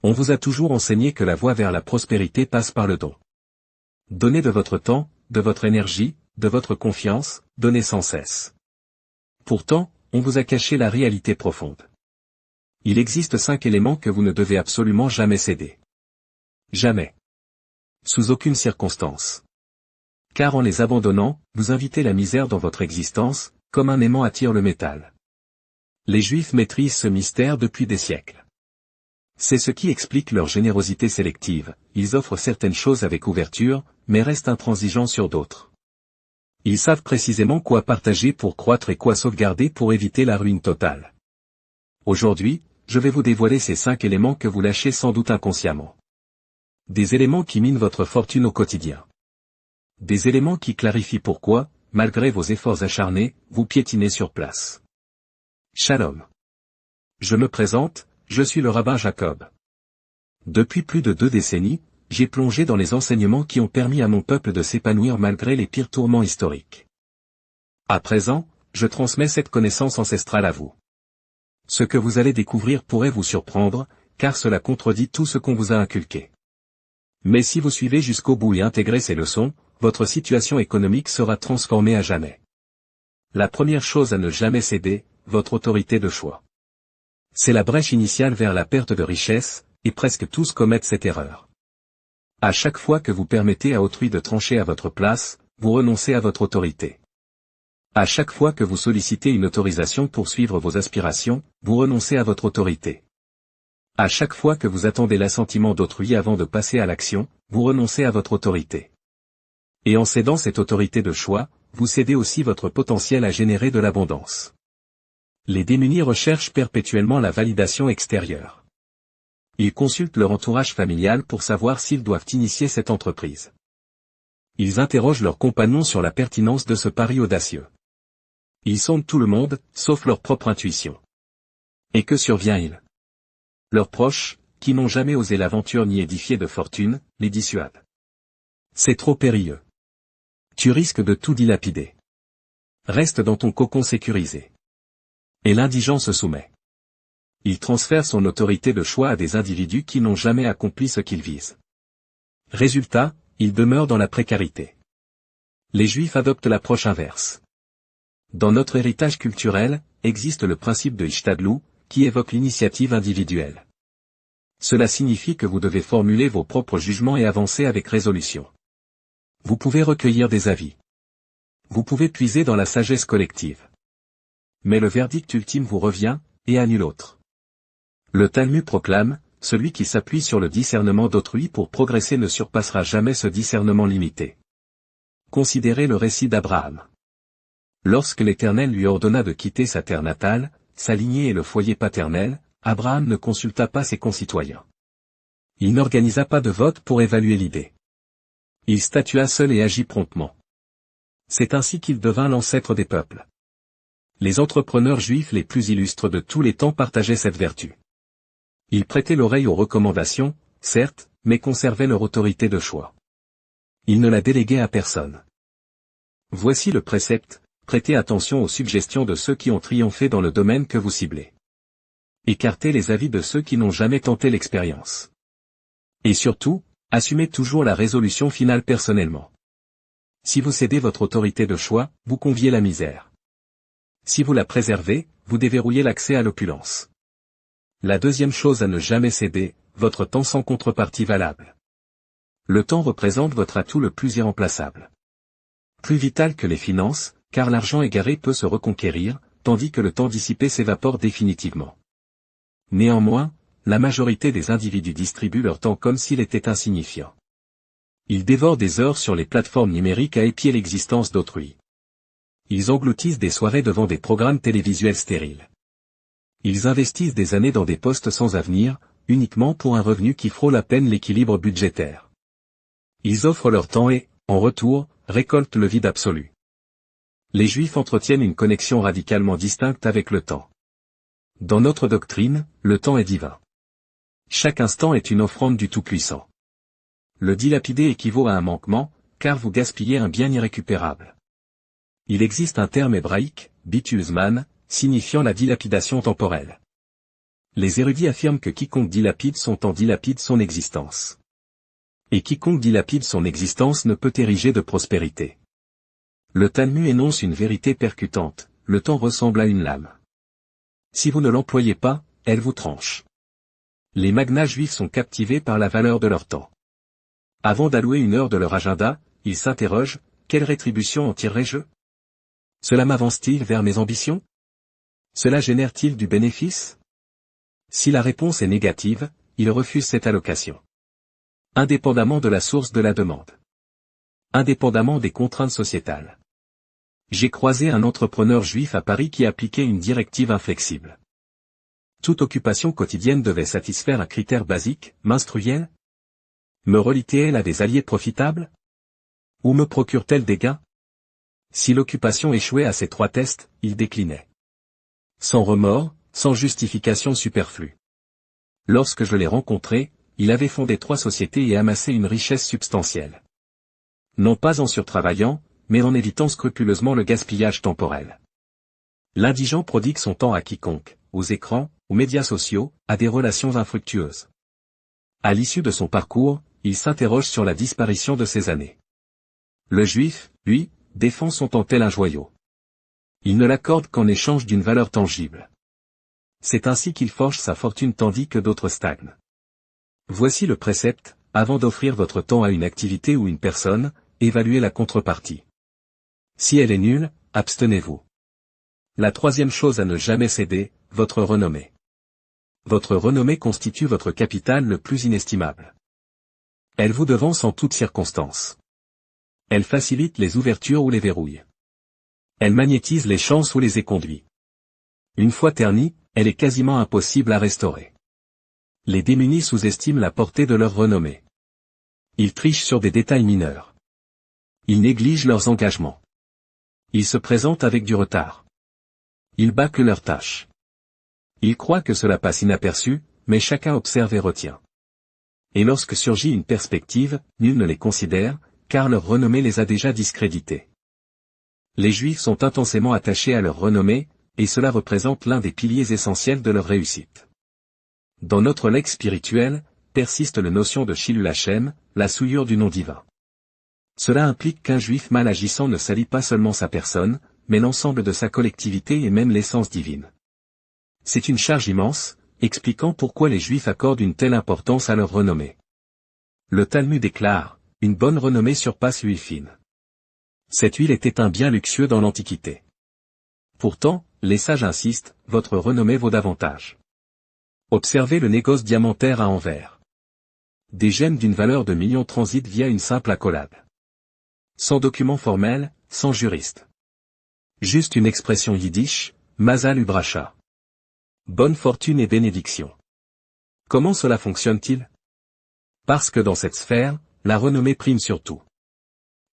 On vous a toujours enseigné que la voie vers la prospérité passe par le don. Donnez de votre temps, de votre énergie, de votre confiance, donnez sans cesse. Pourtant, on vous a caché la réalité profonde. Il existe 5 éléments que vous ne devez absolument jamais céder. Jamais. Sous aucune circonstance. Car en les abandonnant, vous invitez la misère dans votre existence, comme un aimant attire le métal. Les Juifs maîtrisent ce mystère depuis des siècles. C'est ce qui explique leur générosité sélective, ils offrent certaines choses avec ouverture, mais restent intransigeants sur d'autres. Ils savent précisément quoi partager pour croître et quoi sauvegarder pour éviter la ruine totale. Aujourd'hui, je vais vous dévoiler ces 5 éléments que vous lâchez sans doute inconsciemment. Des éléments qui minent votre fortune au quotidien. Des éléments qui clarifient pourquoi, malgré vos efforts acharnés, vous piétinez sur place. Shalom. Je me présente, je suis le rabbin Jacob. Depuis plus de 2 décennies, j'ai plongé dans les enseignements qui ont permis à mon peuple de s'épanouir malgré les pires tourments historiques. À présent, je transmets cette connaissance ancestrale à vous. Ce que vous allez découvrir pourrait vous surprendre, car cela contredit tout ce qu'on vous a inculqué. Mais si vous suivez jusqu'au bout et intégrez ces leçons, votre situation économique sera transformée à jamais. La première chose à ne jamais céder, votre autorité de choix. C'est la brèche initiale vers la perte de richesse, et presque tous commettent cette erreur. À chaque fois que vous permettez à autrui de trancher à votre place, vous renoncez à votre autorité. À chaque fois que vous sollicitez une autorisation pour suivre vos aspirations, vous renoncez à votre autorité. À chaque fois que vous attendez l'assentiment d'autrui avant de passer à l'action, vous renoncez à votre autorité. Et en cédant cette autorité de choix, vous cédez aussi votre potentiel à générer de l'abondance. Les démunis recherchent perpétuellement la validation extérieure. Ils consultent leur entourage familial pour savoir s'ils doivent initier cette entreprise. Ils interrogent leurs compagnons sur la pertinence de ce pari audacieux. Ils sondent tout le monde, sauf leur propre intuition. Et que survient-il? Leurs proches, qui n'ont jamais osé l'aventure ni édifié de fortune, les dissuadent. C'est trop périlleux. Tu risques de tout dilapider. Reste dans ton cocon sécurisé. Et l'indigent se soumet. Il transfère son autorité de choix à des individus qui n'ont jamais accompli ce qu'ils visent. Résultat, il demeure dans la précarité. Les Juifs adoptent l'approche inverse. Dans notre héritage culturel, existe le principe de Ishtadlou, qui évoque l'initiative individuelle. Cela signifie que vous devez formuler vos propres jugements et avancer avec résolution. Vous pouvez recueillir des avis. Vous pouvez puiser dans la sagesse collective. Mais le verdict ultime vous revient, et à nul autre. Le Talmud proclame, celui qui s'appuie sur le discernement d'autrui pour progresser ne surpassera jamais ce discernement limité. Considérez le récit d'Abraham. Lorsque l'Éternel lui ordonna de quitter sa terre natale, sa lignée et le foyer paternel, Abraham ne consulta pas ses concitoyens. Il n'organisa pas de vote pour évaluer l'idée. Il statua seul et agit promptement. C'est ainsi qu'il devint l'ancêtre des peuples. Les entrepreneurs juifs les plus illustres de tous les temps partageaient cette vertu. Ils prêtaient l'oreille aux recommandations, certes, mais conservaient leur autorité de choix. Ils ne la déléguaient à personne. Voici le précepte, prêtez attention aux suggestions de ceux qui ont triomphé dans le domaine que vous ciblez. Écartez les avis de ceux qui n'ont jamais tenté l'expérience. Et surtout, assumez toujours la résolution finale personnellement. Si vous cédez votre autorité de choix, vous conviez la misère. Si vous la préservez, vous déverrouillez l'accès à l'opulence. La deuxième chose à ne jamais céder, votre temps sans contrepartie valable. Le temps représente votre atout le plus irremplaçable. Plus vital que les finances, car l'argent égaré peut se reconquérir, tandis que le temps dissipé s'évapore définitivement. Néanmoins, la majorité des individus distribuent leur temps comme s'il était insignifiant. Ils dévorent des heures sur les plateformes numériques à épier l'existence d'autrui. Ils engloutissent des soirées devant des programmes télévisuels stériles. Ils investissent des années dans des postes sans avenir, uniquement pour un revenu qui frôle à peine l'équilibre budgétaire. Ils offrent leur temps et, en retour, récoltent le vide absolu. Les Juifs entretiennent une connexion radicalement distincte avec le temps. Dans notre doctrine, le temps est divin. Chaque instant est une offrande du Tout-Puissant. Le dilapider équivaut à un manquement, car vous gaspillez un bien irrécupérable. Il existe un terme hébraïque, bitul zman, signifiant la dilapidation temporelle. Les érudits affirment que quiconque dilapide son temps dilapide son existence. Et quiconque dilapide son existence ne peut ériger de prospérité. Le Talmud énonce une vérité percutante, le temps ressemble à une lame. Si vous ne l'employez pas, elle vous tranche. Les magnats juifs sont captivés par la valeur de leur temps. Avant d'allouer une heure de leur agenda, ils s'interrogent, quelle rétribution en tirerai-je? Cela m'avance-t-il vers mes ambitions? Cela génère-t-il du bénéfice? Si la réponse est négative, ils refusent cette allocation. Indépendamment de la source de la demande. Indépendamment des contraintes sociétales. J'ai croisé un entrepreneur juif à Paris qui appliquait une directive inflexible. Toute occupation quotidienne devait satisfaire un critère basique, m'instruit-elle? Me relie-t-elle à des alliés profitables? Ou me procure-t-elle des gains? Si l'occupation échouait à ces 3 tests, il déclinait. Sans remords, sans justification superflue. Lorsque je l'ai rencontré, il avait fondé 3 sociétés et amassé une richesse substantielle. Non pas en surtravaillant, mais en évitant scrupuleusement le gaspillage temporel. L'indigent prodigue son temps à quiconque, aux écrans, aux médias sociaux, à des relations infructueuses. À l'issue de son parcours, il s'interroge sur la disparition de ses années. Le juif, lui, défend son temps tel un joyau. Il ne l'accorde qu'en échange d'une valeur tangible. C'est ainsi qu'il forge sa fortune tandis que d'autres stagnent. Voici le précepte, avant d'offrir votre temps à une activité ou une personne, évaluez la contrepartie. Si elle est nulle, abstenez-vous. La 3e chose à ne jamais céder, votre renommée. Votre renommée constitue votre capital le plus inestimable. Elle vous devance en toutes circonstances. Elle facilite les ouvertures ou les verrouille. Elle magnétise les chances ou les éconduit. Une fois ternie, elle est quasiment impossible à restaurer. Les démunis sous-estiment la portée de leur renommée. Ils trichent sur des détails mineurs. Ils négligent leurs engagements. Ils se présentent avec du retard. Ils bâclent leurs tâches. Ils croient que cela passe inaperçu, mais chacun observe et retient. Et lorsque surgit une perspective, nul ne les considère, car leur renommée les a déjà discrédités. Les Juifs sont intensément attachés à leur renommée, et cela représente l'un des piliers essentiels de leur réussite. Dans notre legs spirituel, persiste la notion de Chilul Hashem, la souillure du nom divin. Cela implique qu'un Juif mal agissant ne salit pas seulement sa personne, mais l'ensemble de sa collectivité et même l'essence divine. C'est une charge immense, expliquant pourquoi les Juifs accordent une telle importance à leur renommée. Le Talmud déclare, une bonne renommée surpasse l'huile fine. Cette huile était un bien luxueux dans l'Antiquité. Pourtant, les sages insistent, votre renommée vaut davantage. Observez le négoce diamantaire à Anvers. Des gemmes d'une valeur de millions transitent via une simple accolade. Sans document formel, sans juriste. Juste une expression yiddish, Mazal Ubracha. Bonne fortune et bénédiction. Comment cela fonctionne-t-il? Parce que dans cette sphère, la renommée prime sur tout.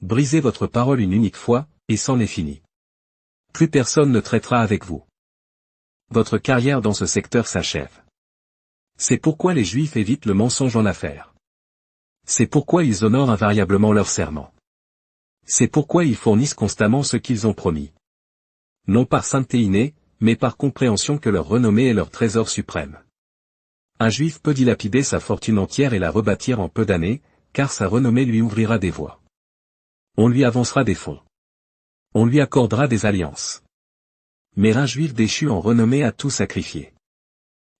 Brisez votre parole une unique fois, et c'en est fini. Plus personne ne traitera avec vous. Votre carrière dans ce secteur s'achève. C'est pourquoi les Juifs évitent le mensonge en affaires. C'est pourquoi ils honorent invariablement leurs serments. C'est pourquoi ils fournissent constamment ce qu'ils ont promis. Non par sainteté innée, mais par compréhension que leur renommée est leur trésor suprême. Un Juif peut dilapider sa fortune entière et la rebâtir en peu d'années, car sa renommée lui ouvrira des voies. On lui avancera des fonds. On lui accordera des alliances. Mais un Juif déchu en renommée a tout sacrifié.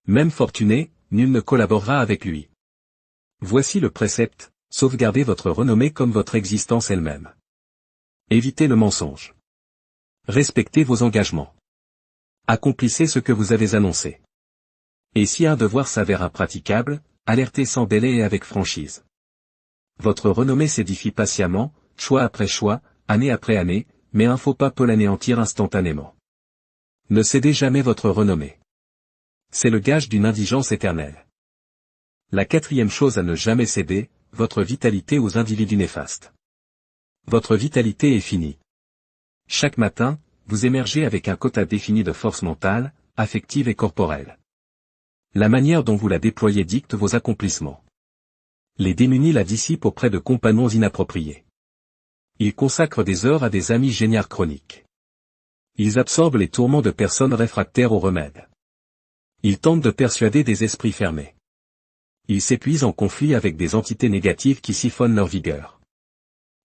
Même fortuné, nul ne collaborera avec lui. Voici le précepte, sauvegardez votre renommée comme votre existence elle-même. Évitez le mensonge. Respectez vos engagements. Accomplissez ce que vous avez annoncé. Et si un devoir s'avère impraticable, alertez sans délai et avec franchise. Votre renommée s'édifie patiemment, choix après choix, année après année, mais un faux pas peut l'anéantir instantanément. Ne cédez jamais votre renommée. C'est le gage d'une indigence éternelle. La 4e chose à ne jamais céder, votre vitalité aux individus néfastes. Votre vitalité est finie. Chaque matin, vous émergez avec un quota défini de force mentale, affective et corporelle. La manière dont vous la déployez dicte vos accomplissements. Les démunis la dissipent auprès de compagnons inappropriés. Ils consacrent des heures à des amis géniards chroniques. Ils absorbent les tourments de personnes réfractaires aux remèdes. Il tente de persuader des esprits fermés. Il s'épuise en conflit avec des entités négatives qui siphonnent leur vigueur.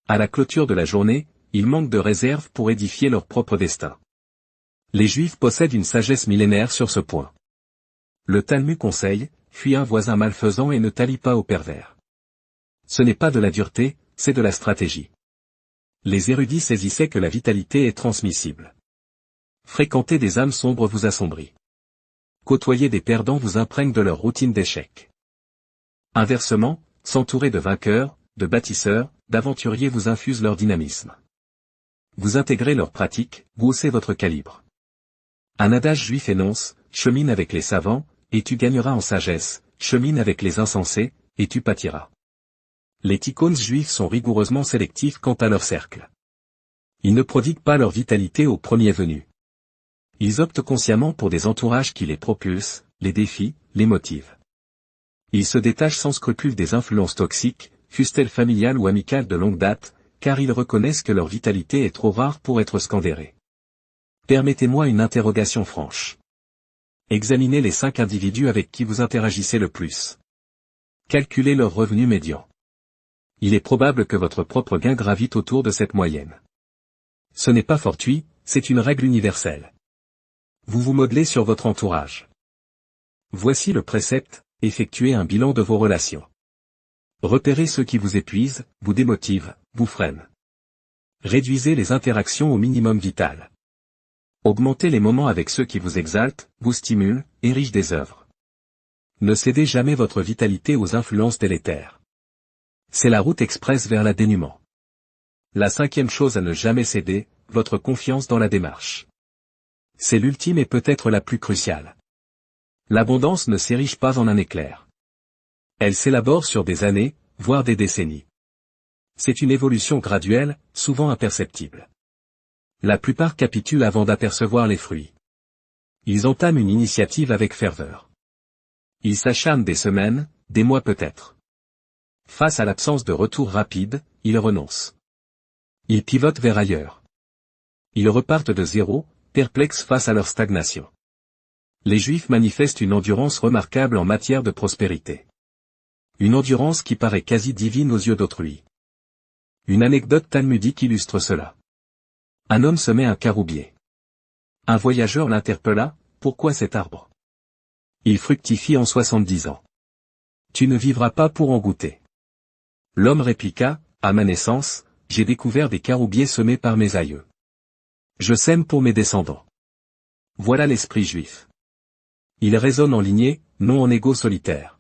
À la clôture de la journée, ils manquent de réserve pour édifier leur propre destin. Les Juifs possèdent une sagesse millénaire sur ce point. Le Talmud conseille, fuis un voisin malfaisant et ne t'allie pas aux pervers. Ce n'est pas de la dureté, c'est de la stratégie. Les érudits saisissaient que la vitalité est transmissible. Fréquenter des âmes sombres vous assombrit. Côtoyer des perdants vous imprègne de leur routine d'échec. Inversement, s'entourer de vainqueurs, de bâtisseurs, d'aventuriers vous infuse leur dynamisme. Vous intégrez leurs pratiques, vous haussez votre calibre. Un adage juif énonce, chemine avec les savants, et tu gagneras en sagesse, chemine avec les insensés, et tu pâtiras. Les ticônes juifs sont rigoureusement sélectifs quant à leur cercle. Ils ne prodiguent pas leur vitalité au premier venu. Ils optent consciemment pour des entourages qui les propulsent, les défient, les motivent. Ils se détachent sans scrupule des influences toxiques, fussent-elles familiales ou amicales de longue date, car ils reconnaissent que leur vitalité est trop rare pour être scandérée. Permettez-moi une interrogation franche. Examinez les 5 individus avec qui vous interagissez le plus. Calculez leur revenu médian. Il est probable que votre propre gain gravite autour de cette moyenne. Ce n'est pas fortuit, c'est une règle universelle. Vous vous modelez sur votre entourage. Voici le précepte, effectuez un bilan de vos relations. Repérez ceux qui vous épuisent, vous démotivent, vous freinent. Réduisez les interactions au minimum vital. Augmentez les moments avec ceux qui vous exaltent, vous stimulent, érigent des œuvres. Ne cédez jamais votre vitalité aux influences délétères. C'est la route express vers la dénuement. La 5e chose à ne jamais céder, votre confiance dans la démarche. C'est l'ultime et peut-être la plus cruciale. L'abondance ne s'érige pas en un éclair. Elle s'élabore sur des années, voire des décennies. C'est une évolution graduelle, souvent imperceptible. La plupart capitulent avant d'apercevoir les fruits. Ils entament une initiative avec ferveur. Ils s'acharnent des semaines, des mois peut-être. Face à l'absence de retour rapide, ils renoncent. Ils pivotent vers ailleurs. Ils repartent de zéro, perplexes face à leur stagnation. Les Juifs manifestent une endurance remarquable en matière de prospérité. Une endurance qui paraît quasi divine aux yeux d'autrui. Une anecdote talmudique illustre cela. Un homme semait un caroubier. Un voyageur l'interpella, pourquoi cet arbre? Il fructifie en 70 ans. Tu ne vivras pas pour en goûter. L'homme répliqua, à ma naissance, j'ai découvert des caroubiers semés par mes aïeux. Je sème pour mes descendants. Voilà l'esprit juif. Ils raisonnent en lignée, non en égaux solitaires.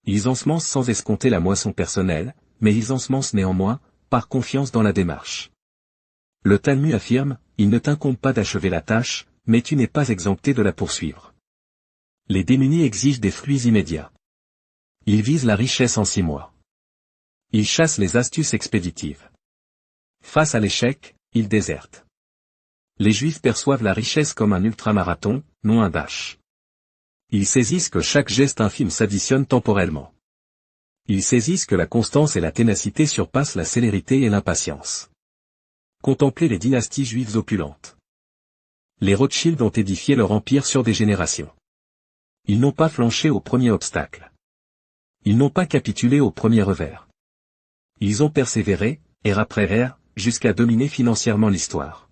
Ils ensemencent sans escompter la moisson personnelle, mais ils ensemencent néanmoins, par confiance dans la démarche. Le Talmud affirme, il ne t'incombe pas d'achever la tâche, mais tu n'es pas exempté de la poursuivre. Les démunis exigent des fruits immédiats. Ils visent la richesse en 6 mois. Ils chassent les astuces expéditives. Face à l'échec, ils désertent. Les Juifs perçoivent la richesse comme un ultramarathon, non un dash. Ils saisissent que chaque geste infime s'additionne temporellement. Ils saisissent que la constance et la ténacité surpassent la célérité et l'impatience. Contemplez les dynasties juives opulentes. Les Rothschild ont édifié leur empire sur des générations. Ils n'ont pas flanché au premier obstacle. Ils n'ont pas capitulé au premier revers. Ils ont persévéré, ère après ère, jusqu'à dominer financièrement l'histoire.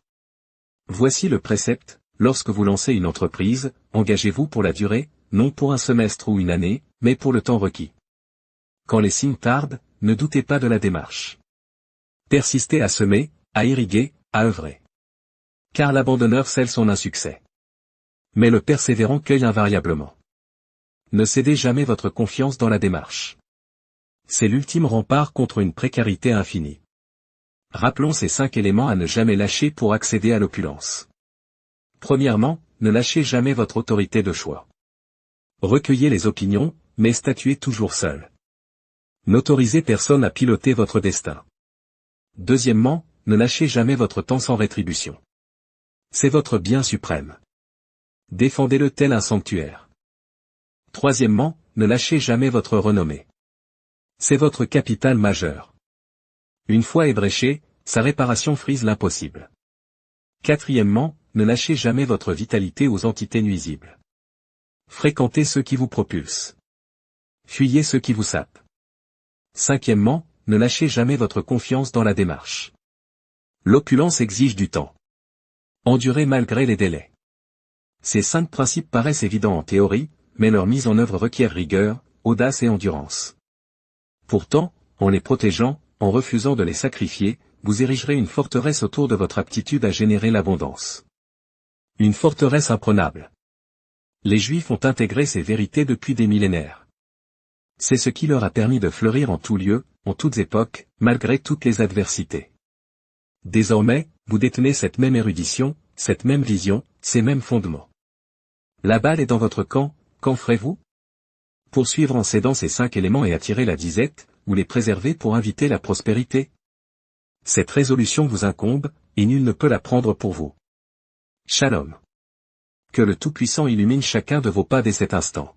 Voici le précepte, lorsque vous lancez une entreprise, engagez-vous pour la durée, non pour un semestre ou une année, mais pour le temps requis. Quand les signes tardent, ne doutez pas de la démarche. Persistez à semer, à irriguer, à œuvrer. Car l'abandonneur scelle son insuccès. Mais le persévérant cueille invariablement. Ne cédez jamais votre confiance dans la démarche. C'est l'ultime rempart contre une précarité infinie. Rappelons ces 5 éléments à ne jamais lâcher pour accéder à l'opulence. Premièrement, ne lâchez jamais votre autorité de choix. Recueillez les opinions, mais statuez toujours seul. N'autorisez personne à piloter votre destin. Deuxièmement, ne lâchez jamais votre temps sans rétribution. C'est votre bien suprême. Défendez-le tel un sanctuaire. Troisièmement, ne lâchez jamais votre renommée. C'est votre capital majeur. Une fois ébréché, sa réparation frise l'impossible. Quatrièmement, ne lâchez jamais votre vitalité aux entités nuisibles. Fréquentez ceux qui vous propulsent. Fuyez ceux qui vous sapent. Cinquièmement, ne lâchez jamais votre confiance dans la démarche. L'opulence exige du temps. Endurez malgré les délais. Ces 5 principes paraissent évidents en théorie, mais leur mise en œuvre requiert rigueur, audace et endurance. Pourtant, en les protégeant, en refusant de les sacrifier, vous érigerez une forteresse autour de votre aptitude à générer l'abondance. Une forteresse imprenable. Les Juifs ont intégré ces vérités depuis des millénaires. C'est ce qui leur a permis de fleurir en tout lieu, en toutes époques, malgré toutes les adversités. Désormais, vous détenez cette même érudition, cette même vision, ces mêmes fondements. La balle est dans votre camp, qu'en ferez-vous? Poursuivre en cédant ces 5 éléments et attirer la disette, ou les préserver pour inviter la prospérité? Cette résolution vous incombe, et nul ne peut la prendre pour vous. Shalom. Que le Tout-Puissant illumine chacun de vos pas dès cet instant.